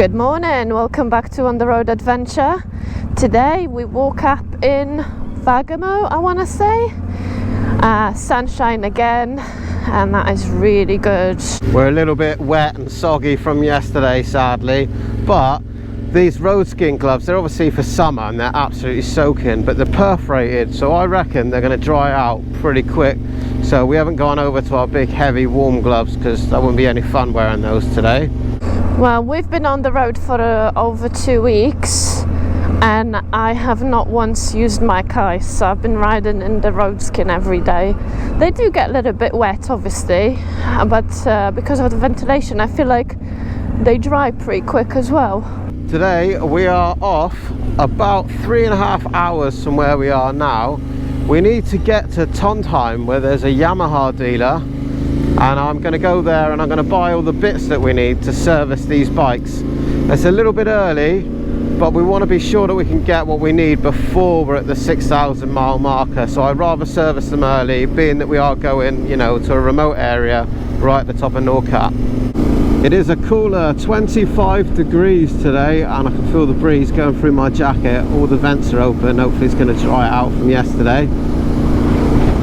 Good morning, welcome back to On The Road Adventure. Today we woke up in Vagamo, I want to say. Sunshine again, and that is really good. We're a little bit wet and soggy from yesterday, sadly, but these road skiing gloves, they're obviously for summer and they're absolutely soaking, but they're perforated, so I reckon they're going to dry out pretty quick. So we haven't gone over to our big heavy warm gloves because that wouldn't be any fun wearing those today. Well, we've been on the road for over 2 weeks and I have not once used my kais, so I've been riding in the road skin every day. They do get a little bit wet obviously, but because of the ventilation I feel like they dry pretty quick as well. Today we are off about 3.5 hours from where we are now. We need to get to Trondheim where there's a Yamaha dealer, and I'm going to go there and I'm going to buy all the bits that we need to service these bikes. It's a little bit early, but we want to be sure that we can get what we need before we're at the 6,000 mile marker, so I'd rather service them early, being that we are going, you know, to a remote area right at the top of Nordkapp. It is a cooler 25 degrees today and I can feel the breeze going through my jacket. All the vents are open, hopefully it's going to dry out from yesterday.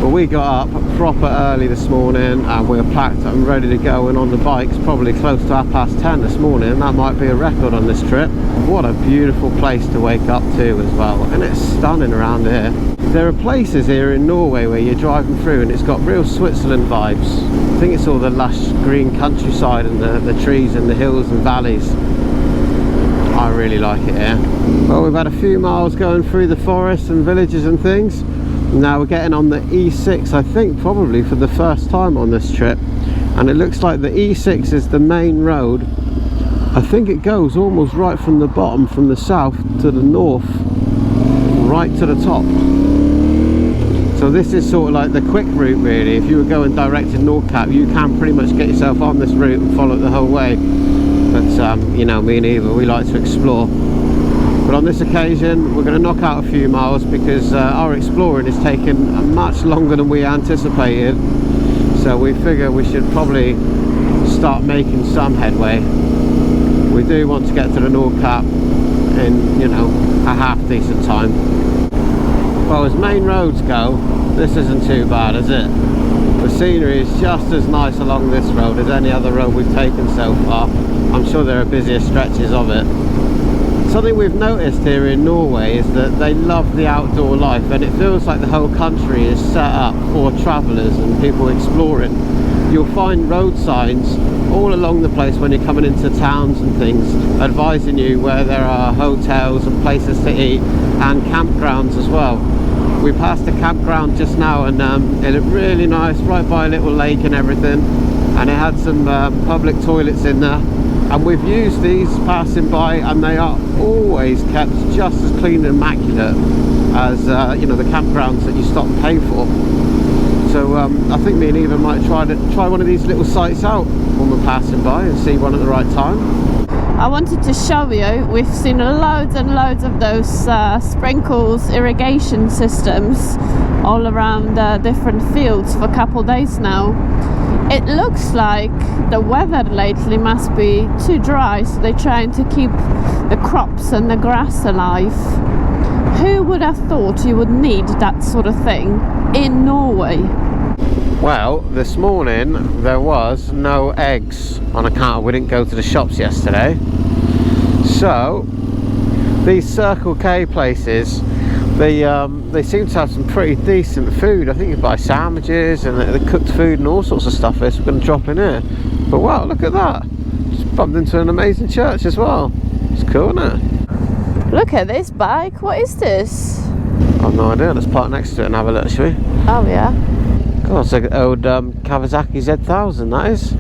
But we got up proper early this morning and we're packed and ready to go, and on the bikes probably close to 10:30 this morning. That might be a record on this trip. What a beautiful place to wake up to as well, and it's stunning around here. There are places here in Norway where you're driving through and it's got real Switzerland vibes. I think it's all the lush green countryside and the trees and the hills and valleys. I really like it here. Well, we've had a few miles going through the forests and villages and things. Now we're getting on the E6, I think probably for the first time on this trip, and it looks like the E6 is the main road. I think it goes almost right from the bottom, from the south to the north, right to the top. So this is sort of like the quick route really. If you were going direct to Nordkapp, you can pretty much get yourself on this route and follow it the whole way. But you know, me and Eva, we like to explore. But on this occasion we're going to knock out a few miles because our exploring is taking much longer than we anticipated. So we figure we should probably start making some headway. We do want to get to the Nordkapp in, you know, a half decent time. Well, as main roads go, this isn't too bad, is it? The scenery is just as nice along this road as any other road we've taken so far. I'm sure there are busier stretches of it. Something we've noticed here in Norway is that they love the outdoor life, and it feels like the whole country is set up for travellers and people exploring. You'll find road signs all along the place when you're coming into towns and things, advising you where there are hotels and places to eat and campgrounds as well. We passed a campground just now and it looked really nice, right by a little lake and everything, and it had some public toilets in there. And we've used these passing by and they are always kept just as clean and immaculate as you know, the campgrounds that you stop and pay for. So I think me and Eva might try one of these little sites out when we're passing by and see one at the right time. I wanted to show you, we've seen loads and loads of those sprinkles irrigation systems all around different fields for a couple days now. It looks like the weather lately must be too dry, so they're trying to keep the crops and the grass alive. Who would have thought you would need that sort of thing in Norway? Well, this morning there was no eggs on account of we didn't go to the shops yesterday. So these Circle K places, they seem to have some pretty decent food. I think you buy sandwiches and the cooked food and all sorts of stuff there, so we're going to drop in here. But wow, look at that. Just bumped into an amazing church as well. It's cool, isn't it? Look at this bike. What is this? I've no idea. Let's park next to it and have a look, shall we? Oh yeah. God, it's like an old Kawasaki Z1000, that is.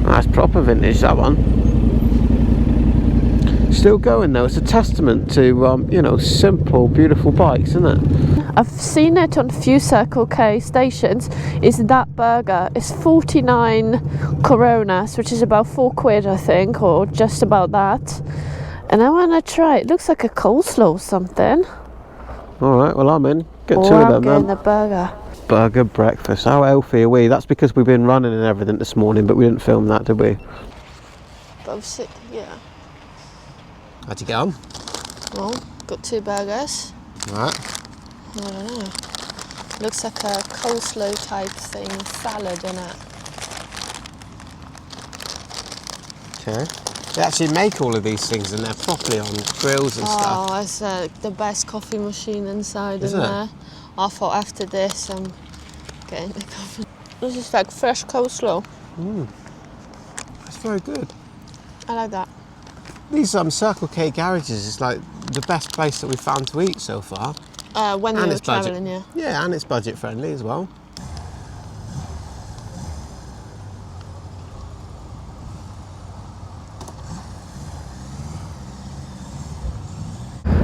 That's proper vintage, that one. Still going though. It's a testament to you know, simple, beautiful bikes, isn't it? I've seen it on a few Circle K stations. Is that burger? It's 49 coronas, which is about £4 I think, or just about that. And I want to try it. It looks like a coleslaw or something. Alright, well I'm in. Get two of I'm them getting then. the burger. Burger breakfast. How healthy are we? That's because we've been running and everything this morning, but we didn't film that, did we? But I'm sitting here. How'd you get on? Well, got 2 burgers. Right. I don't know. Looks like a coleslaw type thing, salad in it. Okay. They actually make all of these things and they're properly on grills and stuff. Oh, it's the best coffee machine inside Is in it? there. I thought after this I'm getting the coffee. This is like fresh coleslaw. That's very good. I like that. These Circle K garages is like the best place that we've found to eat so far. When And you're it's budget. travelling, yeah. Yeah, and it's budget friendly as well.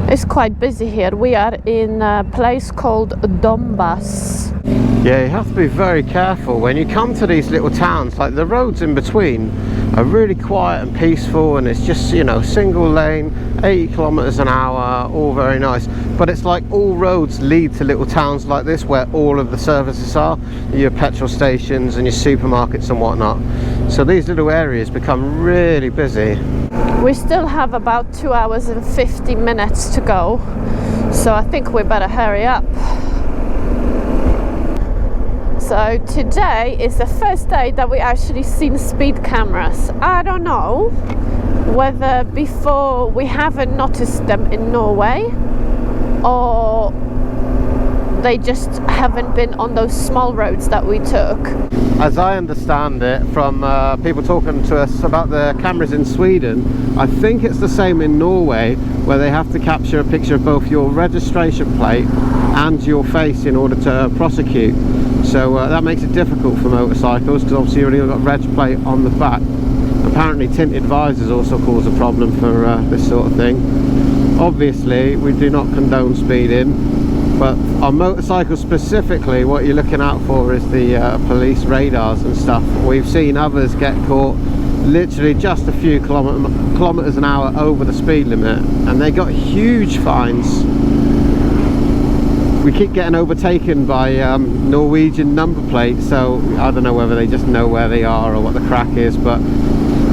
It's quite busy here. We are in a place called Dombas. Yeah, you have to be very careful when you come to these little towns. Like the roads in between are really quiet and peaceful, and it's just, you know, single lane, 80 kilometers an hour, all very nice. But it's like all roads lead to little towns like this where all of the services are, your petrol stations and your supermarkets and whatnot. So these little areas become really busy. We still have about 2 hours and 50 minutes to go, so I think we better hurry up. So today is the first day that we actually seen speed cameras. I don't know whether before we haven't noticed them in Norway or they just haven't been on those small roads that we took. As I understand it from people talking to us about the cameras in Sweden, I think it's the same in Norway, where they have to capture a picture of both your registration plate and your face in order to prosecute. So that makes it difficult for motorcycles, because obviously you've only got reg plate on the back. Apparently tinted visors also cause a problem for this sort of thing. Obviously we do not condone speeding, but on motorcycles specifically, what you're looking out for is the police radars and stuff. We've seen others get caught literally just a few kilometers an hour over the speed limit, and they got huge fines. We keep getting overtaken by Norwegian number plates, so I don't know whether they just know where they are or what the crack is, but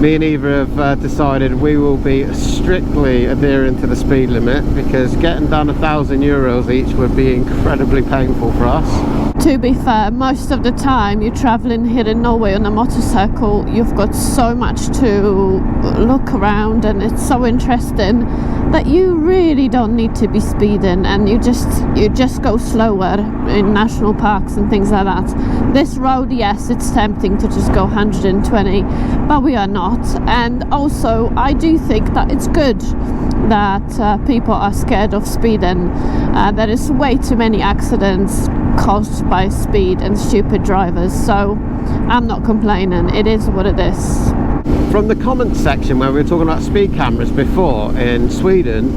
me and Eva have decided we will be strictly adhering to the speed limit, because getting done €1,000 each would be incredibly painful for us. To be fair, most of the time you're traveling here in Norway on a motorcycle, you've got so much to look around, and it's so interesting that you really don't need to be speeding, and you just go slower in national parks and things like that. This road, yes, it's tempting to just go 120, but we are not. And also I do think that it's good that people are scared of speeding. There is way too many accidents caused by speed and stupid drivers, so I'm not complaining. It is what it is. From the comments section where we were talking about speed cameras before in Sweden,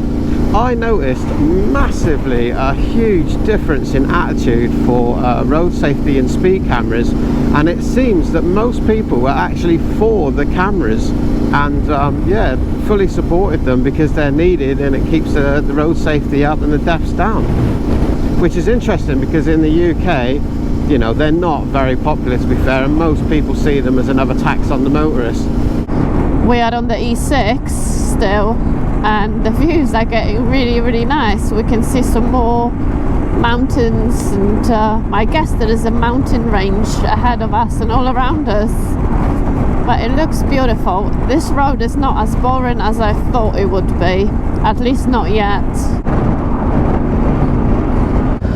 I noticed massively a huge difference in attitude for road safety and speed cameras, and it seems that most people were actually for the cameras and yeah, fully supported them because they're needed and it keeps the road safety up and the deaths down. Which is interesting, because in the UK, you know, they're not very popular, to be fair, and most people see them as another tax on the motorist. We are on the E6 still, and the views are getting really, really nice. We can see some more mountains, and I guess there is a mountain range ahead of us and all around us. But it looks beautiful. This road is not as boring as I thought it would be, at least not yet.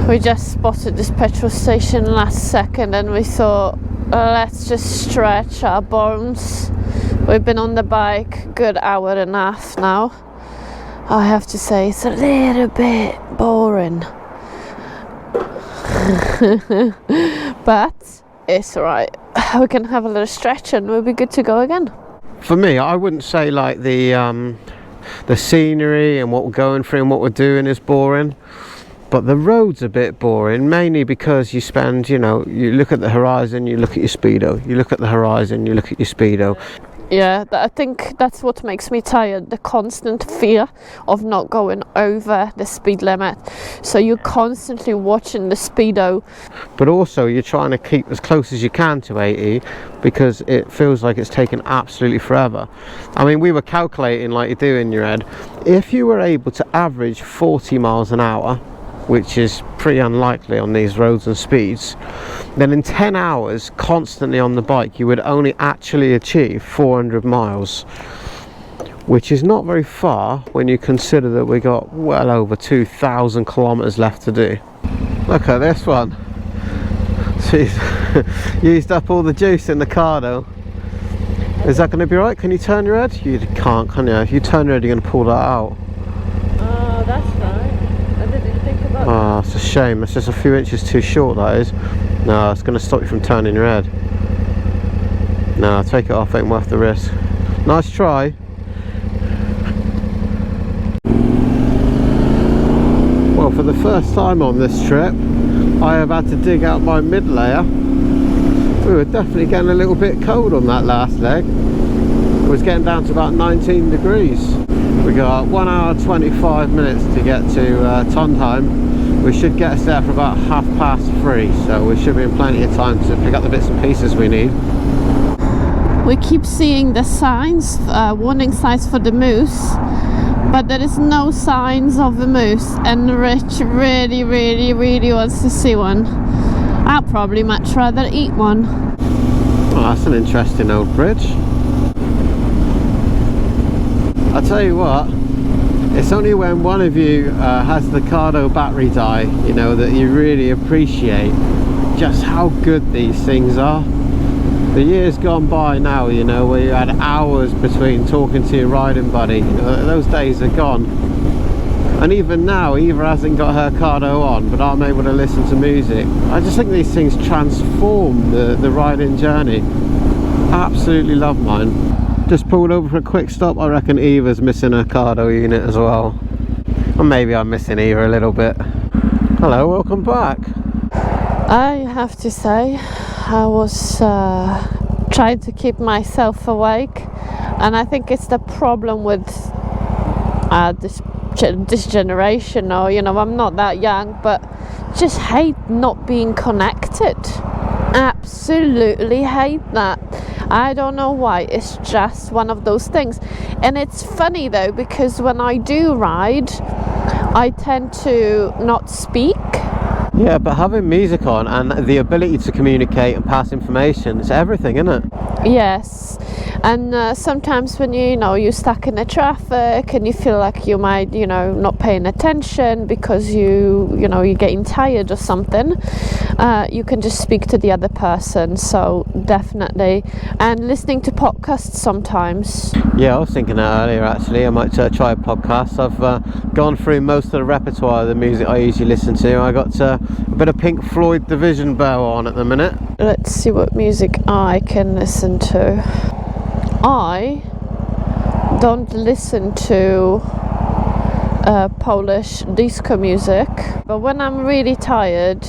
We just spotted this petrol station last second, and we thought, let's just stretch our bones. We've been on the bike a good hour and a half now. I have to say it's a little bit boring. But it's alright. We can have a little stretch and we'll be good to go again. For me, I wouldn't say like the scenery and what we're going through and what we're doing is boring. But the road's a bit boring, mainly because you spend, you know, you look at the horizon, you look at your speedo, you look at the horizon, you look at your speedo. Yeah, I think that's what makes me tired, the constant fear of not going over the speed limit. So you're constantly watching the speedo. But also you're trying to keep as close as you can to 80 because it feels like it's taken absolutely forever. I mean, we were calculating like you do in your head. If you were able to average 40 miles an hour, which is pretty unlikely on these roads and speeds, then in 10 hours constantly on the bike you would only actually achieve 400 miles, which is not very far when you consider that we got well over 2,000 kilometers left to do. Look at this one. She's used up all the juice in the car though. Is that going to be right? Can you turn your head? You can't, can you? If you turn your head you're going to pull that out. Oh, that's right. I didn't think about that. Oh, it's a shame. It's just a few inches too short, that is. No, it's going to stop you from turning your head. No, take it off, ain't worth the risk. Nice try. Well, for the first time on this trip, I have had to dig out my mid layer. We were definitely getting a little bit cold on that last leg. It was getting down to about 19 degrees. We got 1 hour 25 minutes to get to Trondheim. We should get us there for about 3:30, so we should be in plenty of time to pick up the bits and pieces we need. We keep seeing the signs, warning signs for the moose, but there is no signs of a moose, and Rich really wants to see one. I'd probably much rather eat one. Oh, that's an interesting old bridge. I'll tell you what, it's only when one of you has the Cardo battery die, you know, that you really appreciate just how good these things are. The years gone by now, you know, where you had hours between talking to your riding buddy, those days are gone. And even now, Eva hasn't got her Cardo on, but I'm able to listen to music. I just think these things transform the riding journey. Absolutely love mine. Just pulled over for a quick stop. I reckon Eva's missing her Cardo unit as well. Or maybe I'm missing Eva a little bit. Hello, welcome back. I have to say, I was trying to keep myself awake, and I think it's the problem with this generation, or you know, I'm not that young, but just hate not being connected. Absolutely hate that. I don't know why, it's just one of those things. And it's funny though, because when I do ride, I tend to not speak. Yeah, but having music on and the ability to communicate and pass information, it's everything, isn't it? Yes. And sometimes when you're stuck in the traffic and you feel like you might, not paying attention because you're getting tired or something, you can just speak to the other person. So definitely. And listening to podcasts sometimes. Yeah, I was thinking that earlier actually. I might try a podcast. I've gone through most of the repertoire of the music I usually listen to. I got a bit of Pink Floyd Division Bell on at the minute. Let's see what music I can listen to. I don't listen to Polish disco music, but when I'm really tired,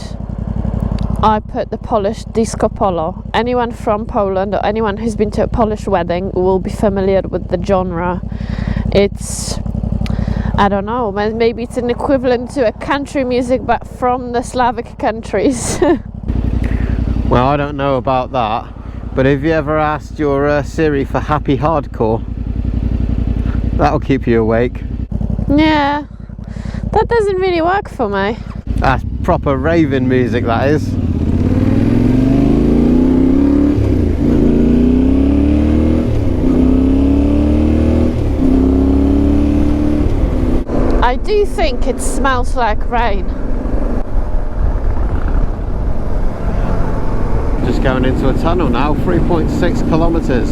I put the Polish disco polo. Anyone from Poland or anyone who's been to a Polish wedding will be familiar with the genre. It's, I don't know, maybe it's an equivalent to a country music, but from the Slavic countries. Well, I don't know about that. But have you ever asked your Siri for happy hardcore? That'll keep you awake. Yeah, that doesn't really work for me. That's proper raving music, that is. I do think it smells like rain. Just going into a tunnel now, 3.6 kilometers.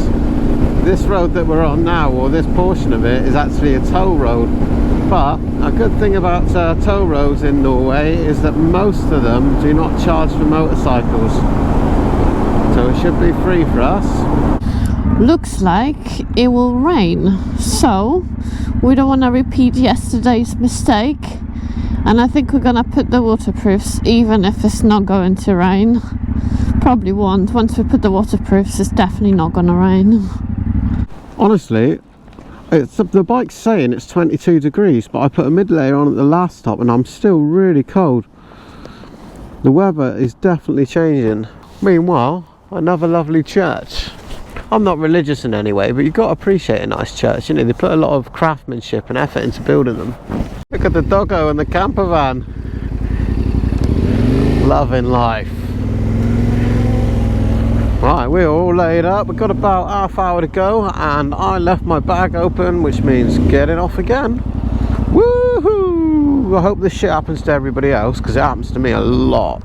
This road that we're on now, or this portion of it, is actually a toll road. But a good thing about toll roads in Norway is that most of them do not charge for motorcycles. So it should be free for us. Looks like it will rain. So we don't want to repeat yesterday's mistake. And I think we're going to put the waterproofs even if it's not going to rain. Probably won't. Once we put the waterproofs, it's definitely not going to rain. Honestly, the bike's saying it's 22 degrees, but I put a mid layer on at the last stop and I'm still really cold. The weather is definitely changing. Meanwhile, another lovely church. I'm not religious in any way, but you've got to appreciate a nice church, you know. They put a lot of craftsmanship and effort into building them. Look at the doggo and the camper van. Loving life. Right, we're all laid up. We've got about half hour to go, and I left my bag open, which means getting off again. Woohoo! I hope this shit happens to everybody else, because it happens to me a lot.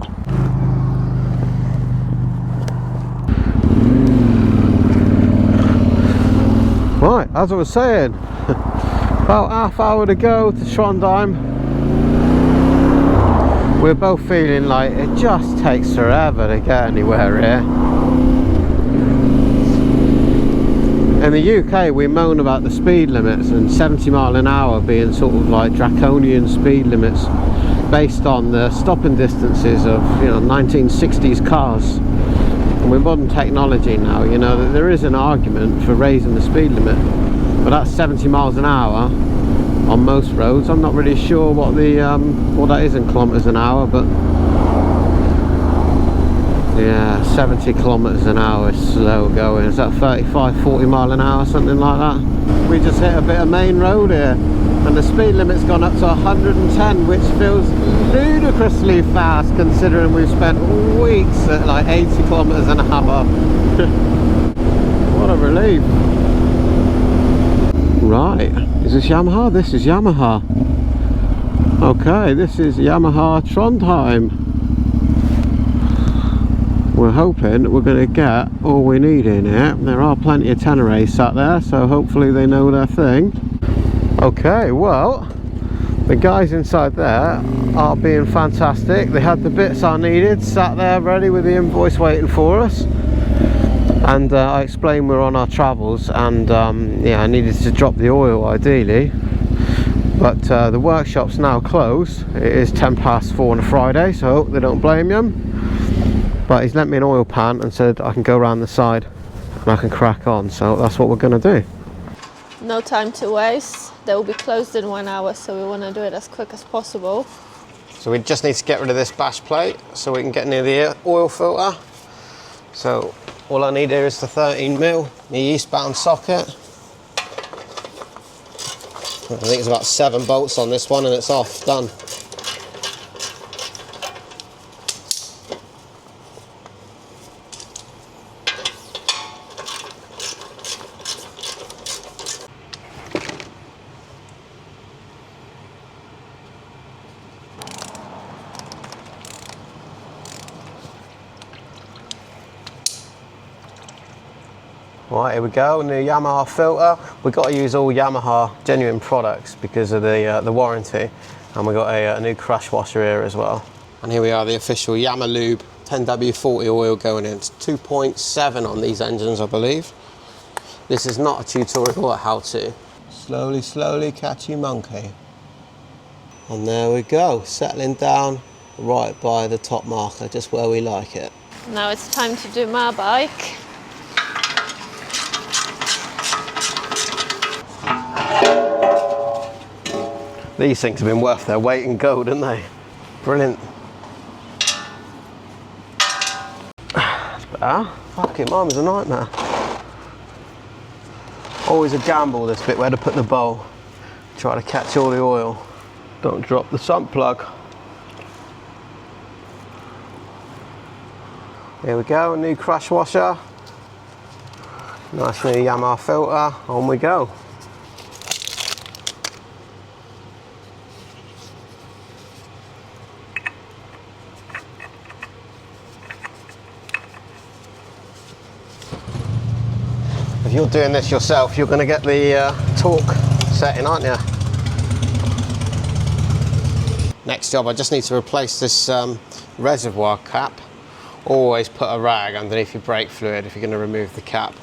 Right, as I was saying, about half hour to go to Trondheim. We're both feeling like it just takes forever to get anywhere here. In the UK, we moan about the speed limits and 70 mile an hour being sort of like draconian speed limits based on the stopping distances of, you know, 1960s cars. And with modern technology now, you know, that there is an argument for raising the speed limit, but that's 70 miles an hour on most roads. I'm not really sure what the what that is in kilometers an hour, but yeah, 70 kilometers an hour is slow going. Is that 35-40 mile an hour, something like that? We just hit a bit of main road here, and the speed limit's gone up to 110, which feels ludicrously fast considering we've spent weeks at like 80 kilometers an hour. What a relief. Right, is this Yamaha? This is Yamaha. Okay, this is Yamaha Trondheim. We're hoping we're going to get all we need in here. There are plenty of Tenere sat there, so hopefully they know their thing. Okay, well, the guys inside there are being fantastic. They had the bits I needed, sat there ready with the invoice waiting for us. And I explained we're on our travels, and yeah, I needed to drop the oil ideally. But the workshop's now closed. It is 4:10 on a Friday, so I hope they don't blame you. But he's lent me an oil pan and said I can go around the side and I can crack on, so that's what we're going to do. No time to waste. They will be closed in 1 hour, so we want to do it as quick as possible. So we just need to get rid of this bash plate so we can get near the oil filter. So all I need here is the 13mm, the eastbound socket. I think there's about 7 bolts on this one and it's off, done. Right, here we go, new Yamaha filter. We've got to use all Yamaha genuine products because of the warranty. And we've got a new crush washer here as well. And here we are, the official Yamalube 10W40 oil going in. It's 2.7 on these engines, I believe. This is not a tutorial or how to. Slowly, slowly, catchy monkey. And there we go, settling down right by the top marker, just where we like it. Now it's time to do my bike. These things have been worth their weight in gold, haven't they? Brilliant. That's better. Fucking mine was a nightmare. Always a gamble this bit, where to put the bowl. Try to catch all the oil. Don't drop the sump plug. Here we go, new crush washer. Nice new Yamaha filter, on we go. If you're doing this yourself, you're going to get the torque setting, aren't you? Next job, I just need to replace this reservoir cap. Always put a rag underneath your brake fluid if you're going to remove the cap.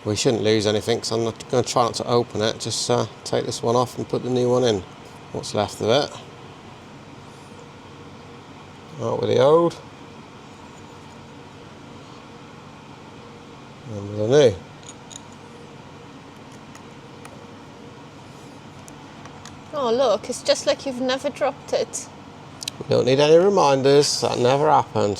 We shouldn't lose anything, so I'm not going to try not to open it. Just take this one off and put the new one in. What's left of it. Out with the old. I don't know. Oh look, it's just like you've never dropped it. We don't need any reminders, that never happened.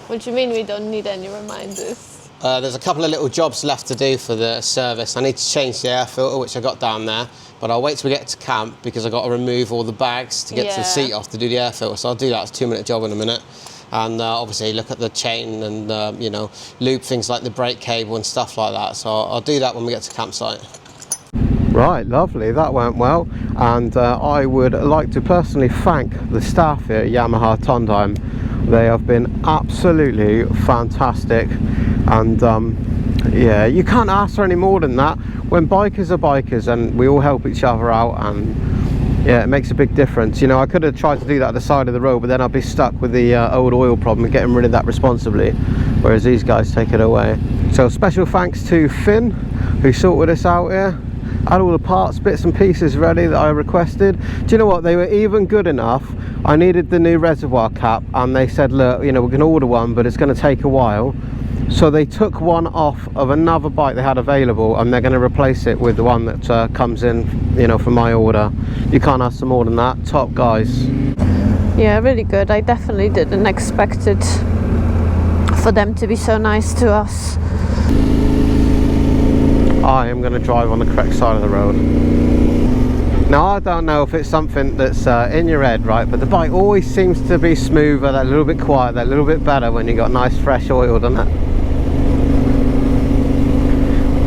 What do you mean we don't need any reminders? There's a couple of little jobs left to do for the service. I need to change the air filter, which I got down there, but I'll wait till we get to camp because I've got to remove all the bags to get to the seat off to do the air filter, so I'll do that. It's a 2-minute job in a minute. And obviously look at the chain and, you know, loop things like the brake cable and stuff like that. So I'll do that when we get to campsite. Right, lovely, that went well. And I would like to personally thank the staff here at Yamaha Trondheim. They have been absolutely fantastic. And yeah, you can't ask for any more than that. When bikers are bikers and we all help each other out, and yeah, it makes a big difference. You know, I could have tried to do that at the side of the road, but then I'd be stuck with the old oil problem and getting rid of that responsibly, whereas these guys take it away. So special thanks to Finn, who sorted us out here. Had all the parts, bits and pieces ready that I requested. Do you know what, they were even good enough. I needed the new reservoir cap and they said, look, you know, we can order one, but it's going to take a while. So they took one off of another bike they had available and they're going to replace it with the one that comes in, you know, for my order. You can't ask for more than that. Top guys. Yeah, really good. I definitely didn't expect it for them to be so nice to us. I am going to drive on the correct side of the road. Now I don't know if it's something that's in your head, right, but the bike always seems to be smoother, that little bit quieter, that little bit better when you got nice fresh oil, doesn't it?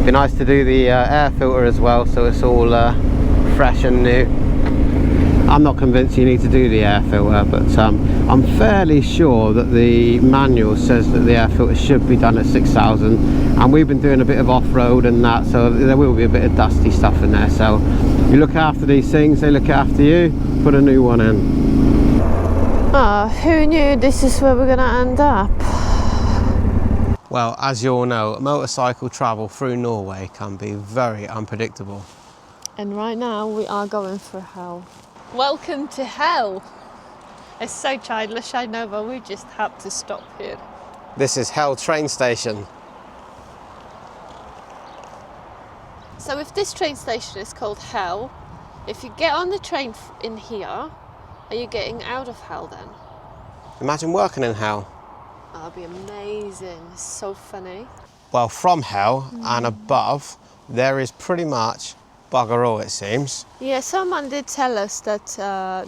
Be nice to do the air filter as well, so it's all fresh and new. I'm not convinced you need to do the air filter, but I'm fairly sure that the manual says that the air filter should be done at 6,000, and we've been doing a bit of off-road and that, so there will be a bit of dusty stuff in there. So you look after these things, they look after you. Put a new one in. Ah, who knew this is where we're gonna end up? Well, as you all know, motorcycle travel through Norway can be very unpredictable. And right now we are going through hell. Welcome to hell. It's so childish, I know, but we just had to stop here. This is Hell train station. So if this train station is called hell, if you get on the train in here, are you getting out of hell then? Imagine working in hell. That'd be amazing. It's so funny. Well, from hell and above, there is pretty much bugger all, it seems. Yeah, someone did tell us that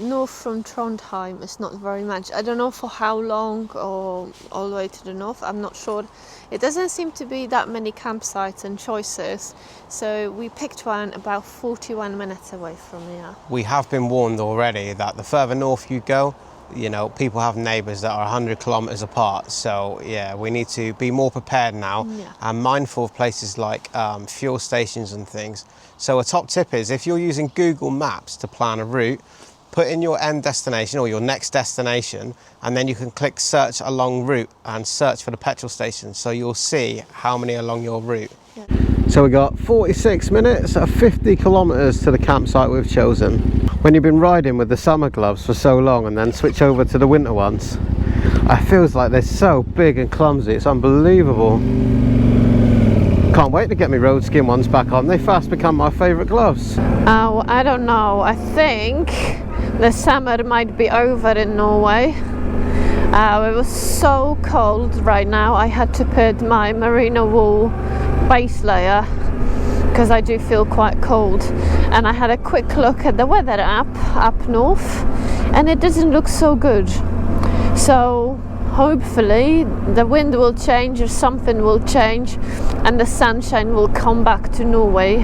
north from Trondheim is not very much. I don't know for how long or all the way to the north, I'm not sure. It doesn't seem to be that many campsites and choices, so we picked one about 41 minutes away from here. We have been warned already that the further north you go, you know, people have neighbours that are 100 kilometres apart. So yeah, we need to be more prepared now and mindful of places like fuel stations and things. So a top tip is, if you're using Google Maps to plan a route, put in your end destination or your next destination, and then you can click search along route and search for the petrol station, so you'll see how many along your route. Yeah. So we got 46 minutes at 50 kilometres to the campsite we've chosen. When you've been riding with the summer gloves for so long and then switch over to the winter ones, it feels like they're so big and clumsy, it's unbelievable. Can't wait to get my road skin ones back on. They fast become my favourite gloves. Oh, I don't know. I think the summer might be over in Norway. It was so cold right now. I had to put my merino wool base layer because I do feel quite cold. And I had a quick look at the weather app up north and it doesn't look so good. So hopefully the wind will change or something will change and the sunshine will come back to Norway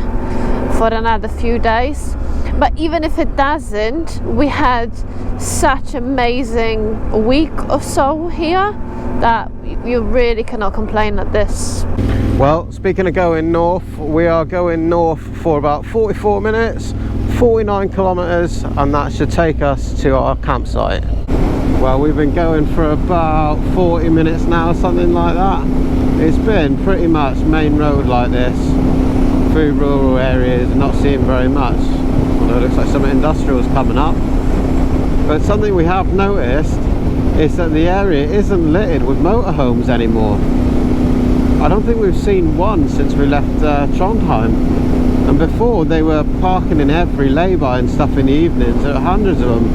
for another few days. But even if it doesn't, we had such amazing week or so here that you really cannot complain at this. Well, speaking of going north, we are going north for about 44 minutes, 49 kilometres, and that should take us to our campsite. Well, we've been going for about 40 minutes now, something like that. It's been pretty much main road like this, through rural areas, not seeing very much. Although it looks like some industrial is coming up. But something we have noticed is that the area isn't littered with motorhomes anymore. I don't think we've seen one since we left Trondheim. And before, they were parking in every lay-by and stuff in the evenings. There were hundreds of them.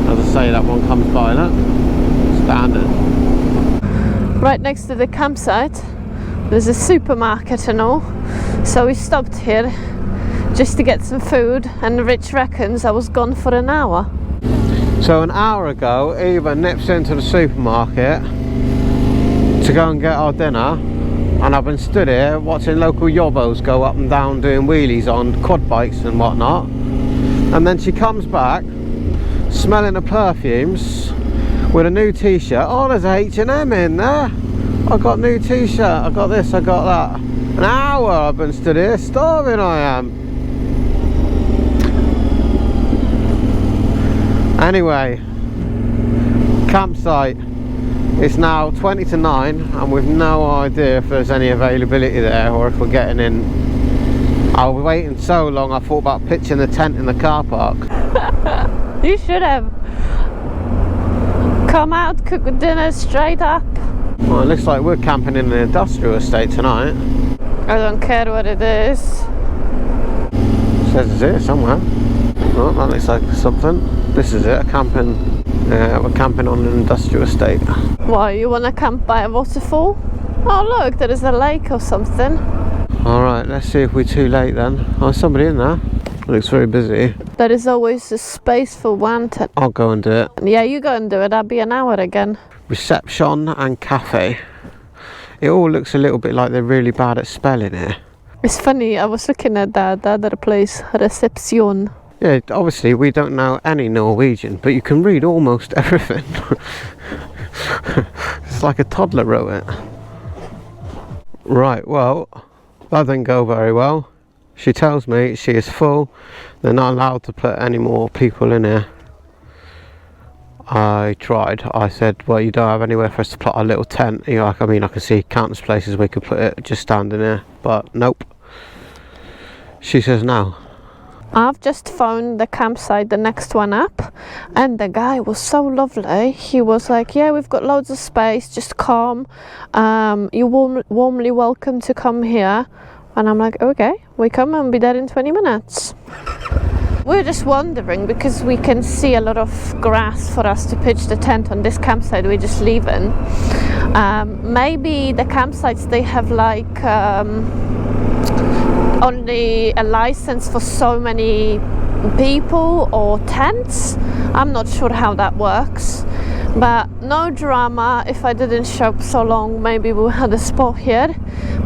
As I say, that one comes by, look. Standard. Right next to the campsite, there's a supermarket and all. So we stopped here just to get some food, and Rich reckons I was gone for an hour. So an hour ago, Eva nips into the supermarket to go and get our dinner, and I've been stood here watching local yobbos go up and down doing wheelies on quad bikes and whatnot. And then she comes back smelling the perfumes with a new t-shirt. Oh, there's a H&M in there. I got new t-shirt, I got this, I got that. An hour I've been stood here, starving I am. Anyway, campsite. It's now 20 to 9 and we've no idea if there's any availability there or if we're getting in. I was waiting so long I thought about pitching the tent in the car park. You should have. Come out, cook dinner straight up. Well, it looks like we're camping in an industrial estate tonight. I don't care what it is. It says it's here somewhere. Oh, that looks like something. This is it, camping. We're camping on an industrial estate. Why, you want to camp by a waterfall? Oh look, there is a lake or something. Alright, let's see if we're too late then. Oh, there's somebody in there. It looks very busy. There is always a space for one tent. I'll go and do it. Yeah, you go and do it, that'll be an hour again. Reception and cafe. It all looks a little bit like they're really bad at spelling here. It's funny, I was looking at the other place, Reception. Yeah, obviously we don't know any Norwegian, but you can read almost everything. It's like a toddler wrote it. Right, well, that didn't go very well. She tells me she is full. They're not allowed to put any more people in here. I tried. I said, well, you don't have anywhere for us to put our little tent. You know, I mean, I can see countless places we could put it, just standing here, but nope. She says no. I've just found the campsite, the next one up, and the guy was so lovely. He was like, yeah, we've got loads of space, just come. You're warmly welcome to come here. And I'm like, okay, we come and be there in 20 minutes. We're just wondering, because we can see a lot of grass for us to pitch the tent on this campsite we're just leaving. Maybe the campsites, they have like only a license for so many people or tents. I'm not sure how that works, but no drama. If I didn't show up so long, maybe we had a spot here.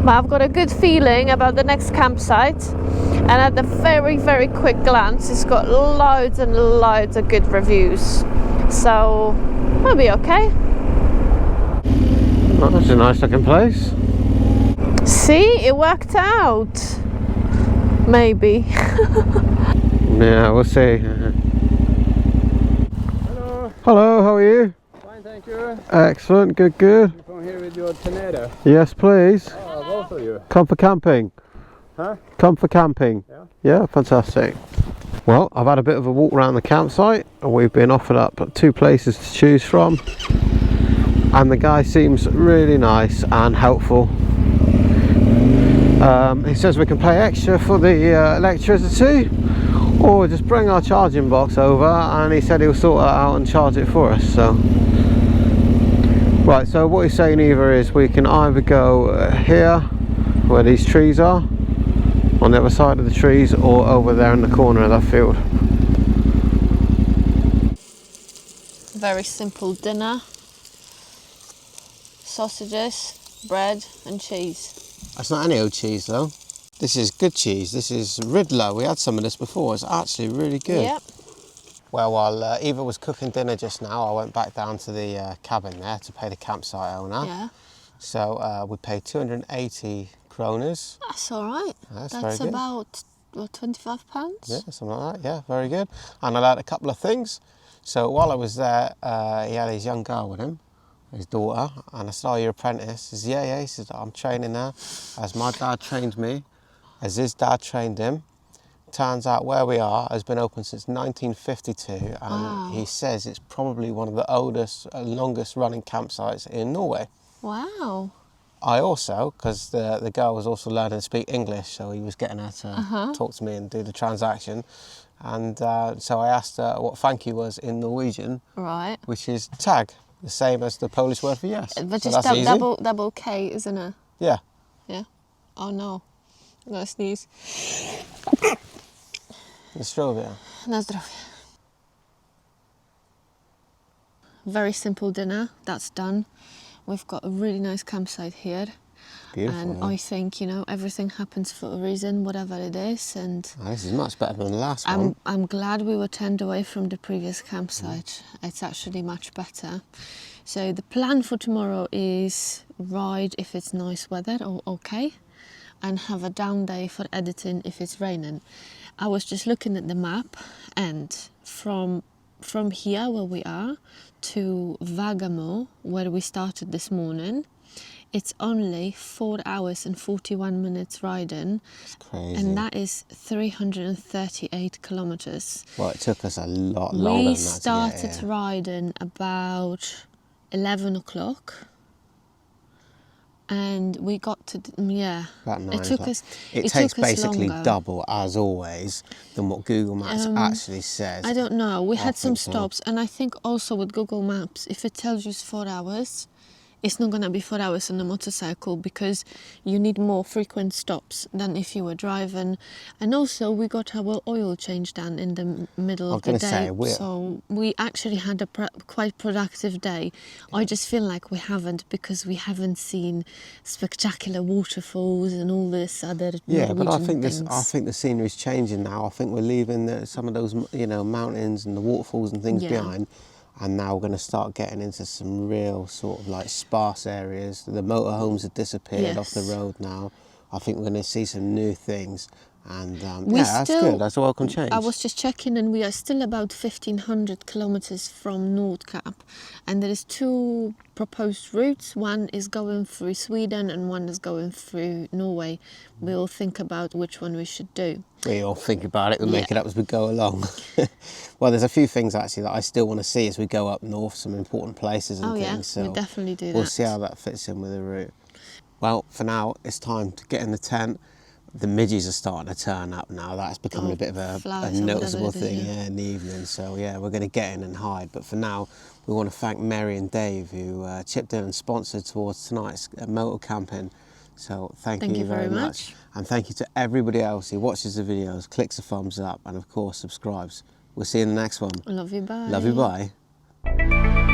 But I've got a good feeling about the next campsite, and at the very quick glance, it's got loads and loads of good reviews, so it'll be okay. Oh, that's a nice looking place. See, it worked out. Maybe. Yeah, we'll see. Hello. Hello, how are you? Fine, thank you. Excellent, good, good. You come here with your Tenere. Yes, please. Oh, both of you. Come for camping. Huh? Come for camping. Yeah. Yeah, fantastic. Well, I've had a bit of a walk around the campsite, and we've been offered up 2 places to choose from. And the guy seems really nice and helpful. He says we can pay extra for the electricity, or just bring our charging box over, and he said he'll sort that out and charge it for us. So right, so what he's saying either is we can either go here where these trees are, on the other side of the trees, or over there in the corner of that field. Very simple dinner. Sausages, bread and cheese. That's not any old cheese though. This is good cheese. This is Riddler. We had some of this before. It's actually really good. Yep. Well, while Eva was cooking dinner just now, I went back down to the cabin there to pay the campsite owner. Yeah. So we paid 280 kroners. That's all right. That's That's very good. about, what, £25? Yeah, something like that. Yeah, very good. And I learned a couple of things. So while I was there, he had his young girl with him, his daughter, and I said, "Oh, you're apprentice?" He says, yeah. He says, "I'm training her as my dad trained me, as his dad trained him." Turns out where we are has been open since 1952, and Wow. he says it's probably one of the oldest, longest running campsites in Norway. Wow. I also, because the girl was also learning to speak English, so he was getting her to talk to me and do the transaction. And so I asked her what thank you was in Norwegian, Right. which is tag, the same as the Polish word for yes. But so it's that's easy. double K, isn't it? Yeah. Yeah. Oh no. I'm gonna sneeze. Nostrovia. Na zdrowie. Very simple dinner. That's done. We've got a really nice campsite here. Beautiful. And I think, you know, everything happens for a reason, whatever it is. And This is much better than the last one. I'm glad we were turned away from the previous campsite. It's actually much better. So the plan for tomorrow is ride if it's nice weather or okay, and have a down day for editing if it's raining. I was just looking at the map, and from here where we are to Vagamo, where we started this morning, it's only 4 hours and 41 minutes riding. It's crazy. And that is 338 kilometers. Well, it took us a lot longer than that. We started riding about 11 o'clock. And we got to, About 9 it took o'clock. us. It takes took us basically longer. double, as always, than what Google Maps actually says. I don't know. We had some think so. stops, and I think also with Google Maps, if it tells you it's 4 hours, it's not going to be 4 hours on a motorcycle, because you need more frequent stops than if you were driving. And also, we got our oil change done in the middle of the day, so we actually had a quite productive day. I just feel like we haven't, because we haven't seen spectacular waterfalls and all this other Norwegian but I think things. I think the scenery's changing now. I think we're leaving some of those, you know, mountains and the waterfalls and things behind. And now we're going to start getting into some real sort of like sparse areas. The motorhomes have disappeared off the road now. I think we're going to see some new things. And that's good. That's a welcome change. I was just checking, and we are still about 1,500 kilometers from Nordkapp. And there is 2 proposed routes. One is going through Sweden and one is going through Norway. We'll think about which one we should do. We all think about it. We'll make it up as we go along. Well, there's a few things actually that I still want to see as we go up north, some important places and things. So we'll definitely do that. We'll see how that fits in with the route. Well, for now, it's time to get in the tent. The midges are starting to turn up now. That's becoming a bit of a noticeable thing in the evening. So yeah, we're going to get in and hide. But for now, we want to thank Mary and Dave, who chipped in and sponsored towards tonight's motor camping. So thank you very much. And thank you to everybody else who watches the videos, clicks a thumbs up, and of course subscribes. We'll see you in the next one. Love you, bye. Love you, bye.